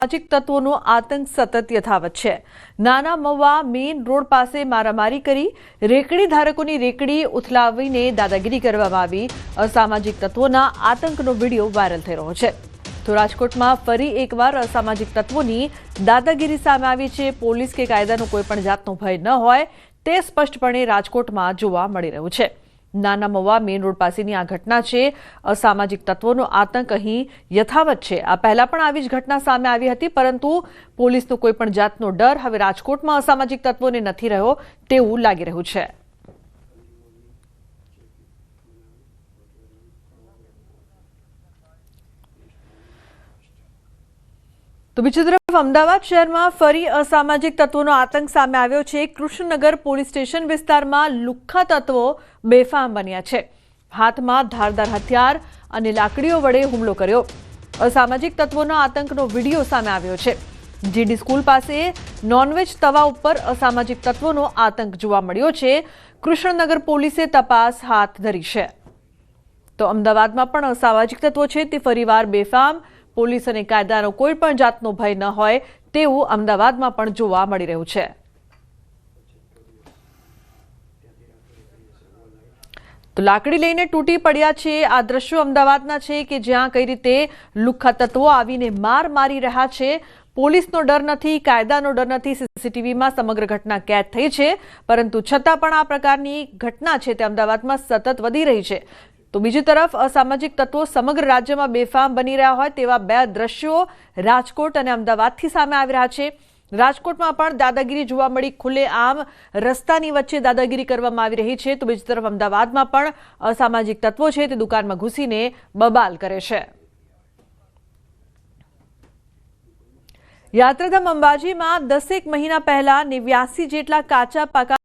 અસામાજિક તત્વોનો આતંક સતત યથાવત છે। નાના મવા મેઇન રોડ પાસે મારામારી કરી રેકડી ધારકોની રેકડી ઉથલાવીને દાદાગીરી કરવામાં આવી। અસામાજિક તત્વોના આતંકનો વિડીયો વાયરલ થઈ રહ્યો છે। તો રાજકોટમાં ફરી એકવાર અસામાજિક તત્વોની દાદાગીરી સામે આવી છે। પોલીસ કે કાયદાનો કોઈ પણ જાતનો ભય ન હોય તે સ્પષ્ટપણે રાજકોટમાં જોવા મળી રહ્યું છે। નાના મવા મેઇન રોડ પાસેની આ ઘટના છે। અસામાજિક તત્વોનો આતંક અહીં યથાવત છે। આ પહેલા પણ આવી જ ઘટના સામે આવી હતી, પરંતુ પોલીસનો કોઈ પણ જાતનો ડર હવે રાજકોટમાં અસામાજિક તત્વોને નથી રહ્યો તેવું લાગી રહ્યું છે। તો બીજી તરફ અમદાવાદ શહેરમાં ફરી અસામાજિક તત્વોનો આતંક સામે આવ્યો છે। કૃષ્ણનગર પોલીસ સ્ટેશન વિસ્તારમાં લુખ્ખા તત્વો બેફામ બન્યા છે। હાથમાં ધારદાર હથિયાર અને લાકડીઓ વડે હુમલો કર્યો। અસામાજિક તત્વોના આતંકનો વિડીયો સામે આવ્યો છે। જીડી સ્કૂલ પાસે નોનવેજ તવા ઉપર અસામાજિક તત્વોનો આતંક જોવા મળ્યો છે। કૃષ્ણનગર પોલીસે તપાસ હાથ ધરી છે। તો અમદાવાદમાં પણ અસામાજિક તત્વો છે તે ફરીવાર બેફામ। પોલીસ અને કાયદાનો કોઈ પણ જાતનો ભય ન હોય તેવું અમદાવાદમાં પણ જોવા મળી રહ્યું છે। તો લાકડી લઈને તૂટી પડ્યા છે। આ દ્રશ્યો અમદાવાદના છે કે જ્યાં કઈ રીતે લુખ્ખા તત્વો આવીને માર મારી રહ્યા છે। પોલીસનો ડર નથી, કાયદાનો ડર નથી। સીસીટીવીમાં સમગ્ર ઘટના કેદ થઈ છે, પરંતુ છતાં પણ આ પ્રકારની ઘટના છે તે અમદાવાદમાં સતત વધી રહી છે। તો બીજી તરફ અસામાજિક તત્વો સમગ્ર રાજ્યમાં બેફામ બની રહ્યા હોય તેવા બે દ્રશ્યો રાજકોટ અને અમદાવાદથી સામે આવી રહ્યા છે। રાજકોટમાં પણ દાદાગીરી જોવા મળી। ખુલ્લેઆમ રસ્તાની વચ્ચે દાદાગીરી કરવામાં આવી રહી છે। તો બીજી તરફ અમદાવાદમાં પણ અસામાજિક તત્વો છે તે દુકાનમાં ઘૂસીને બબાલ કરે છે। યાત્રાધામ અંબાજીમાં 10 મહિના પહેલા 89 જેટલા કાચા પાકા